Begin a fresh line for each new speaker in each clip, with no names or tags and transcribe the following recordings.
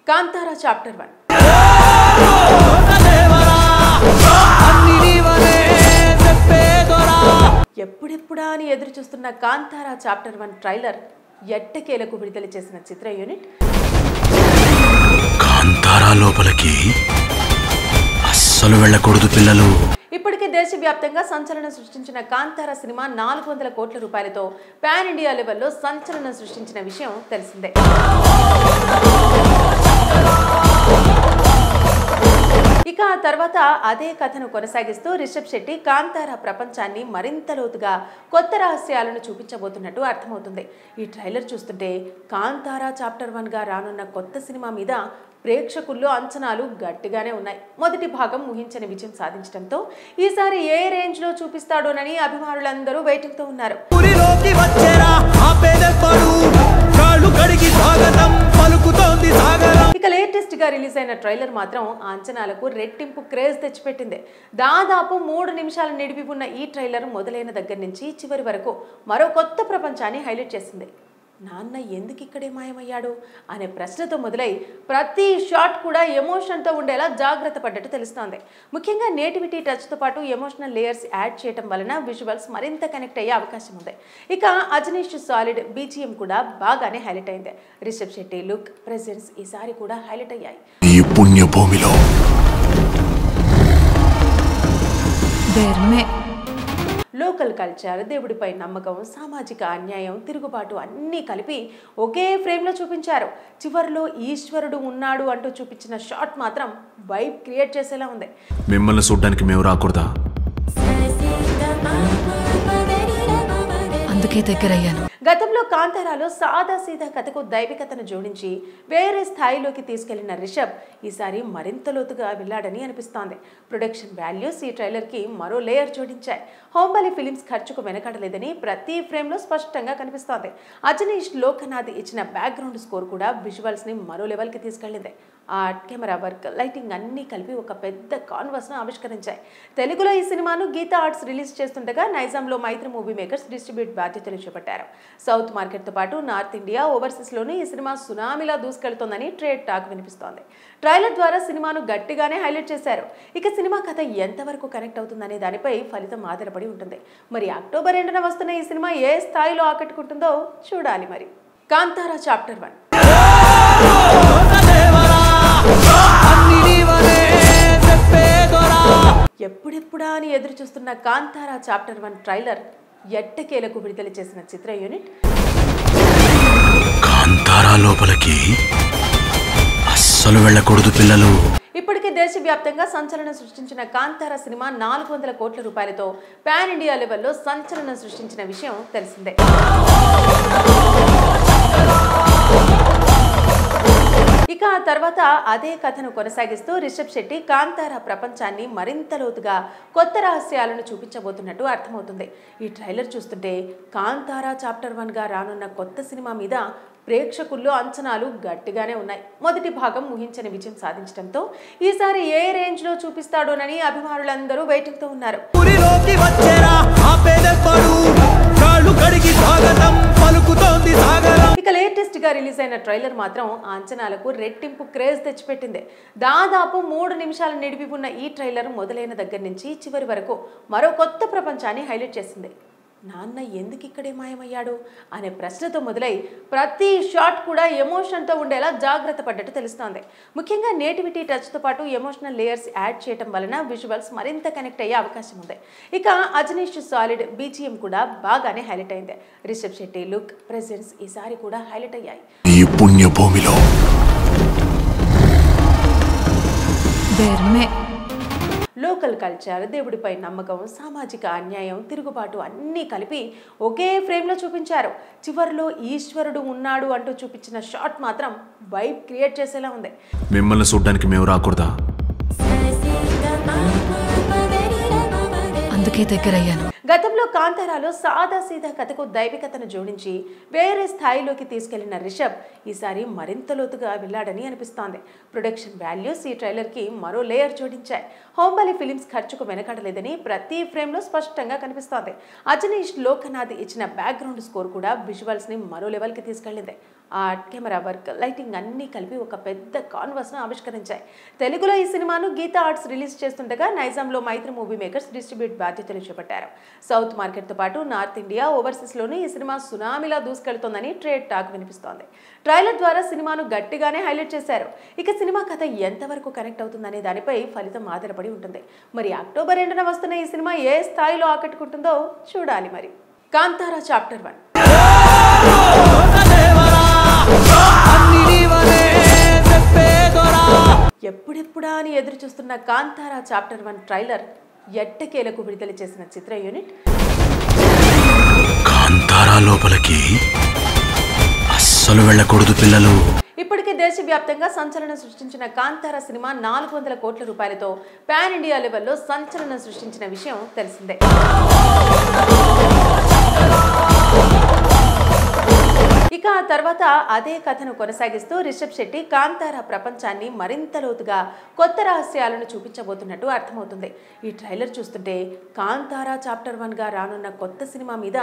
Kantara chapter 1 ఎప్పుడెప్పుడా అని ఎదురు చూస్తున్న కాంతారా చాప్టర్ 1 ట్రైలర్ ఎట్టకేలకు విడుదల చేసిన చిత్ర యూనిట్
కాంతారా లోపలికి అస్సలు వెళ్ళకూడదు పిల్లలు.
ఇప్పటికే దేశవ్యాప్తంగా సంచలనం సృష్టించిన కాంతారా సినిమా 400 కోట్ల రూపాయలతో పాన్ ఇండియా లెవెల్లో సంచలనం సృష్టించిన విషయం తెలిసిందే. ఇక ఆ తర్వాత అదే కథను కొనసాగిస్తూ రిషబ్ శెట్టి కాంతారా ప్రపంచాన్ని మరింత లోతుగా కొత్త రహస్యాలను చూపించబోతున్నట్టు అర్థమవుతుంది. ఈ ట్రైలర్ చూస్తుంటే కాంతారా చాప్టర్ 1గా రానున్న కొత్త సినిమా మీద ప్రేక్షకుల్లో అంచనాలు గట్టిగానే ఉన్నాయి. మొదటి భాగం ఊహించని విజయం సాధించడంతో ఈసారి ఏ రేంజ్ లో చూపిస్తాడోనని అభిమానులందరూ వెయిటింగ్ తో ఉన్నారు. ఇక లేటెస్ట్ గా రిలీజ్ అయిన ట్రైలర్ మాత్రం ఆ అంచనాలకు రెట్టింపు క్రేజ్ తెచ్చిపెట్టింది. దాదాపు 3 నిమిషాల నిడివి ఉన్న ఈ ట్రైలర్ మొదలైన దగ్గర నుంచి చివరి వరకు మరో కొత్త ప్రపంచాన్ని హైలైట్ చేసింది. నాన్న ఎందుకు ఇక్కడే మాయమయ్యాడు అనే ప్రశ్నతో మొదలై ప్రతి షాట్ కూడా ఎమోషన్తో ఉండేలా జాగ్రత్త పడ్డట్టు తెలుస్తోంది. ముఖ్యంగా నేటివిటీ టచ్తో పాటు ఎమోషనల్ లేయర్స్ యాడ్ చేయడం వలన విజువల్స్ మరింత కనెక్ట్ అయ్యే అవకాశం ఉంది. ఇక అజనీష్ సాలిడ్ బీజిఎం కూడా బాగానే హైలైట్ అయింది. రిషబ్ శెట్టి లుక్, ప్రెజెన్స్ ఈసారి కూడా హైలైట్ అయ్యాయి.
ఈ పుణ్యభూమిలో
లోకల్ కల్చర్, దేవుడిపై నమ్మకం, సామాజిక అన్యాయం, తిరుగుబాటు అన్నీ కలిపి ఒకే ఫ్రేమ్లో చూపించారు. చివరిలో ఈశ్వరుడు ఉన్నాడు అంటూ చూపించిన షాట్ మాత్రం వైబ్ క్రియేట్ చేసేలా ఉంది.
మిమ్మల్ని చూడ్డానికి మేము రాకూడదా? అందుకే దగ్గరయ్యాను.
గతంలో కాంతారాలో సాదా సీదా కథకు దైవికతను జోడించి వేరే స్థాయిలోకి తీసుకెళ్లిన రిషబ్ ఈసారి మరింత లోతుగా వెళ్ళాడని అనిపిస్తోంది. ప్రొడక్షన్ వాల్యూస్ ఈ ట్రైలర్కి మరో లేయర్ జోడించాయి. హోంబలి ఫిలిమ్స్ ఖర్చుకు వెనకడలేదని ప్రతి ఫ్రేమ్లో స్పష్టంగా కనిపిస్తోంది. అజనీష్ లోకనాథ్ ఇచ్చిన బ్యాక్గ్రౌండ్ స్కోర్ కూడా విజువల్స్ని మరో లెవెల్కి తీసుకెళ్లింది. ఆర్ట్, కెమెరా వర్క్, లైటింగ్ అన్నీ కలిపి ఒక పెద్ద కాన్వాస్ను ఆవిష్కరించాయి. తెలుగులో ఈ సినిమాను గీతా ఆర్ట్స్ రిలీజ్ చేస్తుండగా నైజాంలో మైత్రి మూవీ మేకర్స్ డిస్ట్రిబ్యూట్ బాధ్యతలు చేపట్టారు. సౌత్ మార్కెట్తో పాటు నార్త్ ఇండియా, ఓవర్సీస్లోనూ ఈ సినిమా సునామీలా దూసుకెళ్తోందని ట్రేడ్ టాక్ వినిపిస్తోంది. ట్రైలర్ ద్వారా సినిమాను గట్టిగానే హైలైట్ చేశారు. ఇక సినిమా కథ ఎంతవరకు కనెక్ట్ అవుతుందనే దానిపై ఫలితం ఆధారపడి ఉంటుంది. మరి అక్టోబర్ 2న వస్తున్న ఈ సినిమా ఏ స్థాయిలో ఆకట్టుకుంటుందో చూడాలి. మరి కాంతారా చాప్టర్ 1 ఎప్పుడెప్పుడా అని ఎదురు చూస్తున్న కాంతారా చాప్టర్ 1 ట్రైలర్ ఎట్టకేలకు విడుదల చేసిన చిత్ర యూనిట్
కాంతారా లోపలికి అస్సలు వెళ్ళకూడదు పిల్లలు.
ఇప్పటికే దేశవ్యాప్తంగా సంచలనం సృష్టించిన కాంతారా సినిమా 400 కోట్ల రూపాయలతో పాన్ ఇండియా లెవెల్లో సంచలనం సృష్టించిన విషయం తెలిసిందే. ఇక ఆ తర్వాత అదే కథను కొనసాగిస్తూ రిషబ్ శెట్టి కాంతారా ప్రపంచాన్ని మరింత లోతుగా కొత్త రహస్యాలను చూపించబోతున్నట్టు అర్థమవుతుంది. ఈ ట్రైలర్ చూస్తుంటే కాంతారా చాప్టర్ 1గా రానున్న కొత్త సినిమా మీద ప్రేక్షకుల్లో అంచనాలు గట్టిగానే ఉన్నాయి. మొదటి భాగం ఊహించని విజయం సాధించడంతో ఈసారి ఏ రేంజ్ లో చూపిస్తాడోనని అభిమానులందరూ వెయిటింగ్ తో ఉన్నారు. ఇక లేటెస్ట్ గా రిలీజ్ అయిన ట్రైలర్ మాత్రం ఆ అంచనాలకు రెట్టింపు క్రేజ్ తెచ్చిపెట్టింది. దాదాపు 3 నిమిషాల నిడివి ఉన్న ఈ ట్రైలర్ మొదలైన దగ్గర నుంచి చివరి వరకు మరో కొత్త ప్రపంచాన్ని హైలైట్ చేసింది. నాన్న ఎందుకు ఇక్కడే మాయమయ్యాడు అనే ప్రశ్నతో మొదలై ప్రతి షాట్ కూడా ఎమోషన్తో ఉండేలా జాగ్రత్త పడ్డట్టు తెలుస్తోంది. ముఖ్యంగా నేటివిటీ టచ్తో పాటు ఎమోషనల్ లేయర్స్ యాడ్ చేయడం వలన విజువల్స్ మరింత కనెక్ట్ అయ్యే అవకాశం ఉంది. ఇక అజనీష్ సాలిడ్ బీజిఎం కూడా బాగానే హైలైట్ అయింది. రిషబ్ శెట్టి లుక్, ప్రెజెన్స్ ఈసారి కూడా హైలైట్ అయ్యాయి.
ఈ పుణ్యభూమిలో
లోకల్ కల్చర్, దేవుడిపై నమ్మకం, సామాజిక అన్యాయం, తిరుగుబాటు అన్నీ కలిపి ఒకే ఫ్రేమ్లో చూపించారు. చివరిలో ఈశ్వరుడు ఉన్నాడు అంటూ చూపించిన షాట్ మాత్రం వైబ్ క్రియేట్ చేసేలా ఉంది.
మిమ్మల్ని చూడ్డానికి మేము రాకూడదా? అందుకే దగ్గరయ్యాను.
గతంలో కాంతారాలో సాదా సీదా కథకు దైవికతను జోడించి వేరే స్థాయిలోకి తీసుకెళ్లిన రిషబ్ ఈసారి మరింత లోతుగా వెళ్ళాడని అనిపిస్తోంది. ప్రొడక్షన్ వాల్యూస్ ఈ ట్రైలర్కి మరో లేయర్ జోడించాయి. హోంబలి ఫిలిమ్స్ ఖర్చుకు వెనకడలేదని ప్రతి ఫ్రేమ్లో స్పష్టంగా కనిపిస్తోంది. అజనీష్ లోకనాథ్ ఇచ్చిన బ్యాక్గ్రౌండ్ స్కోర్ కూడా విజువల్స్ని మరో లెవెల్కి తీసుకెళ్లింది. ఆర్ట్, కెమెరా వర్క్, లైటింగ్ అన్నీ కలిపి ఒక పెద్ద కాన్వాస్ను ఆవిష్కరించాయి. తెలుగులో ఈ సినిమాను గీతా ఆర్ట్స్ రిలీజ్ చేస్తుండగా నైజాంలో మైత్రి మూవీ మేకర్స్ డిస్ట్రిబ్యూట్ బాధ్యతలు చేపట్టారు. సౌత్ మార్కెట్తో పాటు నార్త్ ఇండియా, ఓవర్సీస్లోనూ ఈ సినిమా సునామీలా దూసుకెళ్తోందని ట్రేడ్ టాక్ వినిపిస్తోంది. ట్రైలర్ ద్వారా సినిమాను గట్టిగానే హైలైట్ చేశారు. ఇక సినిమా కథ ఎంతవరకు కనెక్ట్ అవుతుందనే దానిపై ఫలితం ఆధారపడి ఉంటుంది. మరి అక్టోబర్ 2న వస్తున్న ఈ సినిమా ఏ స్థాయిలో ఆకట్టుకుంటుందో చూడాలి. మరి కాంతారా చాప్టర్ 1 ఎప్పుడెప్పుడా అని ఎదురు చూస్తున్న కాంతారా చాప్టర్ 1 ట్రైలర్ ఎట్టకేలకు విడుదల చేసిన చిత్ర యూనిట్
కాంతారా లోపలికి అస్సలు వెళ్ళకూడదు పిల్లలు.
ఇప్పటికే దేశవ్యాప్తంగా సంచలనం సృష్టించిన కాంతారా సినిమా 400 కోట్ల రూపాయలతో పాన్ ఇండియా లెవెల్లో సంచలనం సృష్టించిన విషయం తెలిసిందే. ఇక ఆ తర్వాత అదే కథను కొనసాగిస్తూ రిషబ్ శెట్టి కాంతారా ప్రపంచాన్ని మరింత లోతుగా కొత్త రహస్యాలను చూపించబోతున్నట్టు అర్థమవుతుంది. ఈ ట్రైలర్ చూస్తుంటే కాంతారా చాప్టర్ 1గా రానున్న కొత్త సినిమా మీద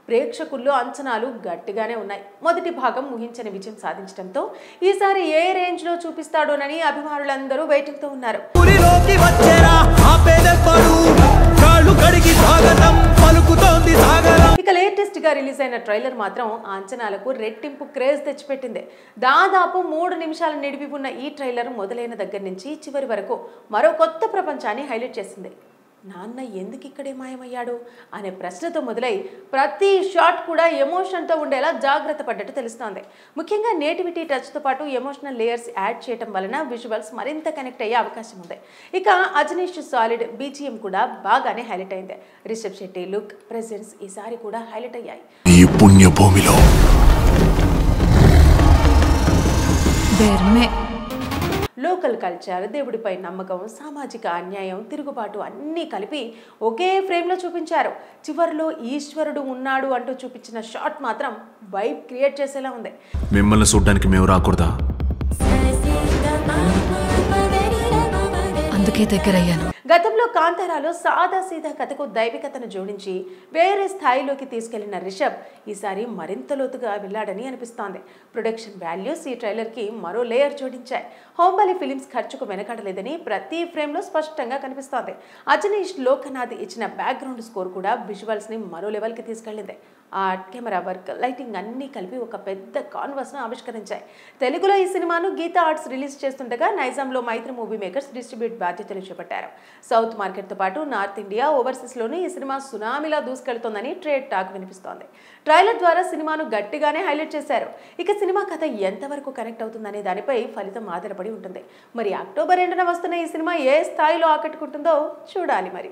ప్రేక్షకుల్లో అంచనాలు గట్టిగానే ఉన్నాయి. మొదటి భాగం ఊహించని విజయం సాధించడంతో ఈసారి ఏ రేంజ్లో చూపిస్తాడోనని అభిమానులందరూ వెయిటింగ్తో ఉన్నారు. ఇక లేటెస్ట్ గా రిలీజ్ అయిన ట్రైలర్ మాత్రం ఆ అంచనాలకు రెట్టింపు క్రేజ్ తెచ్చిపెట్టింది. దాదాపు 3 నిమిషాల నిడివి ఉన్న ఈ ట్రైలర్ మొదలైన దగ్గర నుంచి చివరి వరకు మరో కొత్త ప్రపంచాన్ని హైలైట్ చేసింది. నాన్న ఎందుకు ఇక్కడే మాయమయ్యాడు అనే ప్రశ్నతో మొదలై ప్రతి షాట్ కూడా ఎమోషన్తో ఉండేలా జాగ్రత్త పడ్డట్టు తెలుస్తోంది. ముఖ్యంగా నేటివిటీ టచ్తో పాటు ఎమోషనల్ లేయర్స్ యాడ్ చేయడం వలన విజువల్స్ మరింత కనెక్ట్ అయ్యే అవకాశం ఉంది. ఇక అజనీష్ సాలిడ్ బీజిఎం కూడా బాగానే హైలైట్ అయింది. రిషబ్ శెట్టి లుక్, ప్రెజెన్స్ ఈసారి కూడా హైలైట్ అయ్యాయి.
ఈ పుణ్యభూమిలో
లోకల్ కల్చర్, దేవుడిపై నమ్మకం, సామాజిక అన్యాయం, తిరుగుబాటు అన్నీ కలిపి ఒకే ఫ్రేమ్లో చూపించారు. చివరిలో ఈశ్వరుడు ఉన్నాడు అంటూ చూపించిన షాట్ మాత్రం వైబ్ క్రియేట్ చేసేలా ఉంది.
మిమ్మల్ని చూడ్డానికి మేము రాకూడదా? అందుకే దగ్గరయ్యాను.
గతంలో కాంతారాలో సాదాసీదా కథకు దైవికతను జోడించి వేరే స్థాయిలోకి తీసుకెళ్లిన రిషబ్ ఈసారి మరింత లోతుగా వెళ్ళాడని అనిపిస్తోంది. ప్రొడక్షన్ వాల్యూస్ ఈ ట్రైలర్కి మరో లేయర్ జోడించాయి. హోంబలి ఫిలిమ్స్ ఖర్చుకు వెనకాడలేదని ప్రతి ఫ్రేమ్లో స్పష్టంగా కనిపిస్తోంది. అజనీష్ లోకనాథ్ ఇచ్చిన బ్యాక్గ్రౌండ్ స్కోర్ కూడా విజువల్స్ని మరో లెవెల్కి తీసుకెళ్లింది. ఆర్ట్, కెమెరా వర్క్, లైటింగ్ అన్నీ కలిపి ఒక పెద్ద కాన్వాస్ను ఆవిష్కరించాయి. తెలుగులో ఈ సినిమాను గీతా ఆర్ట్స్ రిలీజ్ చేస్తుండగా నైజాంలో మైత్రి మూవీ మేకర్స్ డిస్ట్రిబ్యూట్ బాధ్యతలు చేపట్టారు. సౌత్ మార్కెట్తో పాటు నార్త్ ఇండియా, ఓవర్సీస్లోనూ ఈ సినిమా సునామీలా దూసుకెళ్తోందని ట్రేడ్ టాక్ వినిపిస్తోంది. ట్రైలర్ ద్వారా సినిమాను గట్టిగానే హైలైట్ చేశారు. ఇక సినిమా కథ ఎంతవరకు కనెక్ట్ అవుతుందనే దానిపై ఫలితం ఆధారపడి ఉంటుంది. మరి అక్టోబర్ 2న వస్తున్న ఈ సినిమా ఏ స్థాయిలో ఆకట్టుకుంటుందో చూడాలి. మరి